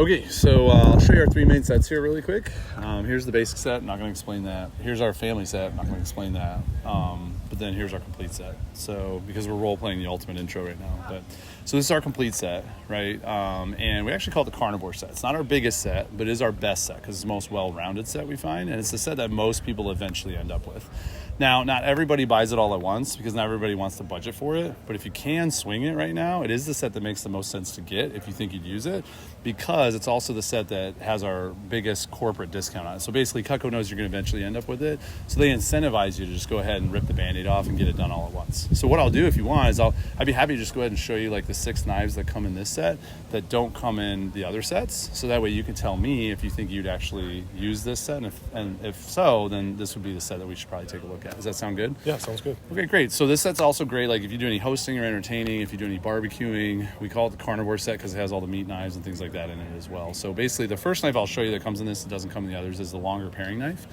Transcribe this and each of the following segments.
Okay, so I'll show you our three main sets here really quick. Here's the basic set, not going to explain that. Here's our family set, not going to explain that. But then here's our complete set. So, because we're role-playing the ultimate intro right now. So this is our complete set, right? And we actually call it the carnivore set. It's not our biggest set, but it is our best set because it's the most well-rounded set we find. And it's the set that most people eventually end up with. Now, not everybody buys it all at once because not everybody wants to budget for it. But if you can swing it right now, it is the set that makes the most sense to get if you think you'd use it, because it's also the set that has our biggest corporate discount on it. So basically, Cutco knows you're going to eventually end up with it. So they incentivize you to just go ahead and rip the Band-Aid off and get it done all at once. So what I'll do if you want is I'd be happy to just go ahead and show you like the 6 knives that come in this set that don't come in the other sets. So that way you can tell me if you think you'd actually use this set. And if so, then this would be the set that we should probably take a look at. Does that sound good? Yeah, sounds good. Okay, great. So this set's also great. Like if you do any hosting or entertaining, if you do any barbecuing, we call it the carnivore set because it has all the meat knives and things like that in it as well. So basically the first knife I'll show you that comes in this, that doesn't come in the others, is the longer paring knife.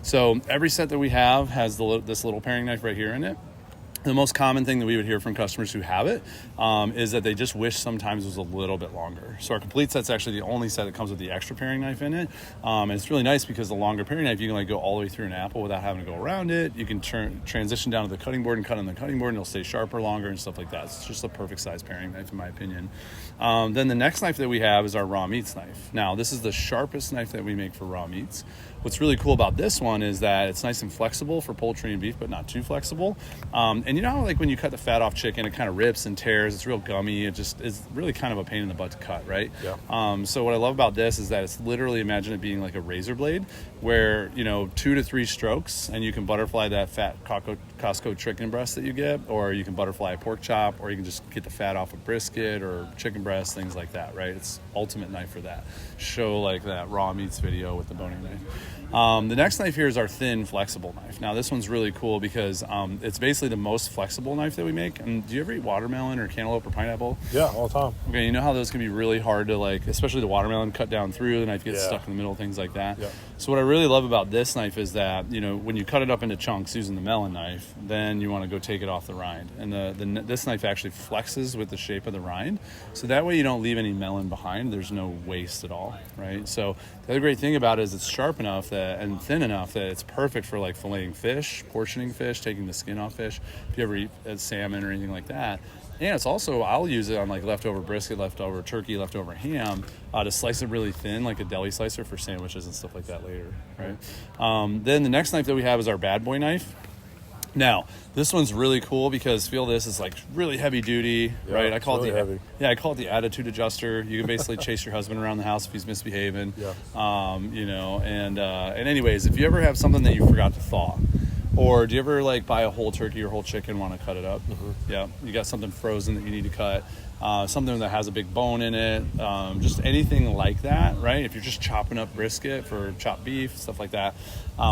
So every set that we have has this little paring knife right here in it. The most common thing that we would hear from customers who have it is that they just wish sometimes it was a little bit longer. So our complete set's actually the only set that comes with the extra paring knife in it. And it's really nice because the longer paring knife, you can like go all the way through an apple without having to go around it. You can transition down to the cutting board and cut on the cutting board and it'll stay sharper longer and stuff like that. It's just a perfect size paring knife in my opinion. Then the next knife that we have is our raw meats knife. Now this is the sharpest knife that we make for raw meats. What's really cool about this one is that it's nice and flexible for poultry and beef, but not too flexible. And you know how like when you cut the fat off chicken, it kind of rips and tears. It's real gummy. It just is really kind of a pain in the butt to cut, right? Yeah. So what I love about this is that it's literally, imagine it being like a razor blade where, 2 to 3 strokes and you can butterfly that fat Costco chicken breast that you get, or you can butterfly a pork chop, or you can just get the fat off a brisket or chicken breast, things like that, right? It's ultimate knife for that. Show like that raw meats video with the boning knife. The next knife here is our thin, flexible knife. Now, this one's really cool because it's basically the most flexible knife that we make. And do you ever eat watermelon or cantaloupe or pineapple? Yeah, all the time. Okay, you know how those can be really hard to, like, especially the watermelon, cut down through, the knife gets stuck in the middle, things like that. Yeah. So what I really love about this knife is that, when you cut it up into chunks using the melon knife, then you want to go take it off the rind. And this knife actually flexes with the shape of the rind. So that way you don't leave any melon behind. There's no waste at all, right? So the other great thing about it is it's sharp enough and thin enough that it's perfect for like filleting fish, portioning fish, taking the skin off fish, if you ever eat salmon or anything like that. And it's also, I'll use it on like leftover brisket, leftover turkey, leftover ham to slice it really thin, like a deli slicer for sandwiches and stuff like that later, right? Then the next knife that we have is our bad boy knife. Now, this one's really cool because feel this is like really heavy duty, right? I call it heavy. Yeah, I call it the attitude adjuster. You can basically chase your husband around the house if he's misbehaving. Yeah. And anyways, if you ever have something that you forgot to thaw, or do you ever like buy a whole turkey or whole chicken, want to cut it up? Mm-hmm. Yeah, you got something frozen that you need to cut. Something that has a big bone in it, just anything like that, right? If you're just chopping up brisket for chopped beef, stuff like that,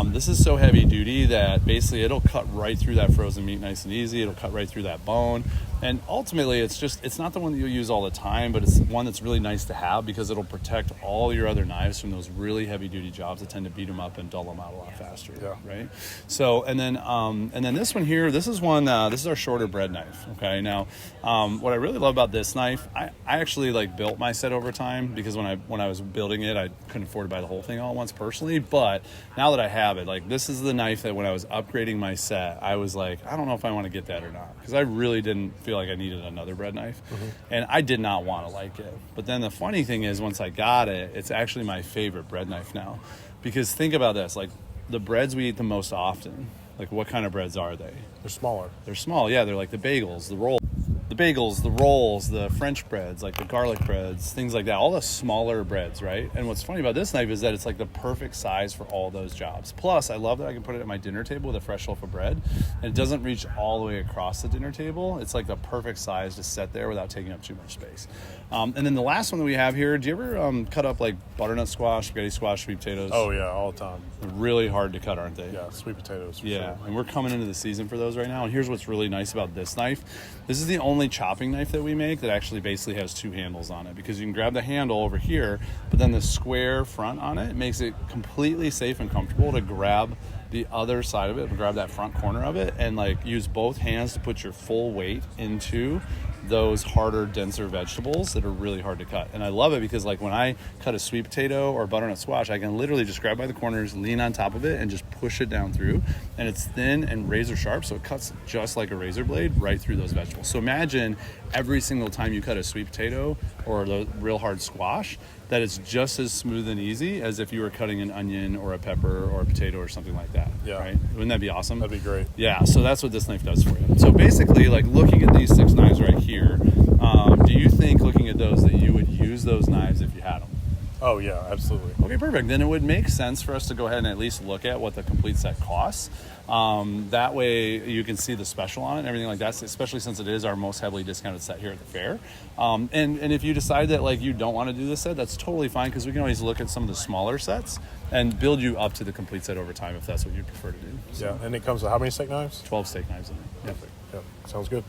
this is so heavy duty that basically it'll cut right through that frozen meat nice and easy. It'll cut right through that bone. And ultimately, it's not the one that you'll use all the time, but it's one that's really nice to have because it'll protect all your other knives from those really heavy-duty jobs that tend to beat them up and dull them out a lot faster, right? So, and then this one here, this is our shorter bread knife, okay? Now, what I really love about this knife, I actually like built my set over time because when I was building it, I couldn't afford to buy the whole thing all at once personally, but now that I have it, like this is the knife that when I was upgrading my set, I was like, I don't know if I want to get that or not because I really didn't feel like I needed another bread knife. Mm-hmm. And I did not want to like it. But then the funny thing is once I got it, it's actually my favorite bread knife now. Because think about this, like the breads we eat the most often, like what kind of breads are they? They're smaller. They're small, yeah. They're like the bagels, the rolls, the French breads, like the garlic breads, things like that. All the smaller breads, right? And what's funny about this knife is that it's like the perfect size for all those jobs. Plus, I love that I can put it at my dinner table with a fresh loaf of bread. And it doesn't reach all the way across the dinner table. It's like the perfect size to set there without taking up too much space. And then the last one that we have here, do you ever cut up like butternut squash, spaghetti squash, sweet potatoes? Oh, yeah, all the time. They're really hard to cut, aren't they? Yeah, sweet potatoes. Yeah, sure. and we're coming into the season for those right now. And here's what's really nice about this knife. This is the only chopping knife that we make that actually basically has 2 handles on it because you can grab the handle over here, but then the square front on it makes it completely safe and comfortable to grab the other side of it, grab that front corner of it, and like use both hands to put your full weight into those harder, denser vegetables that are really hard to cut. And I love it because like when I cut a sweet potato or butternut squash, I can literally just grab by the corners, lean on top of it, and just push it down through. And it's thin and razor sharp, so it cuts just like a razor blade right through those vegetables. So imagine every single time you cut a sweet potato or a real hard squash, that it's just as smooth and easy as if you were cutting an onion or a pepper or a potato or something like that. Yeah. Right? Wouldn't that be awesome? That'd be great. Yeah, so that's what this knife does for you. So basically, like looking at these 6 knives right here, do you think looking at those that you would use those knives if you had them? Oh yeah, absolutely. Okay, perfect. Then it would make sense for us to go ahead and at least look at what the complete set costs. That way you can see the special on it and everything like that, especially since it is our most heavily discounted set here at the fair. And if you decide that like you don't want to do this set, that's totally fine, because we can always look at some of the smaller sets and build you up to the complete set over time if that's what you prefer to do. So, Yeah, and it comes with how many steak knives? 12 steak knives in there. Yep. Yep, sounds good.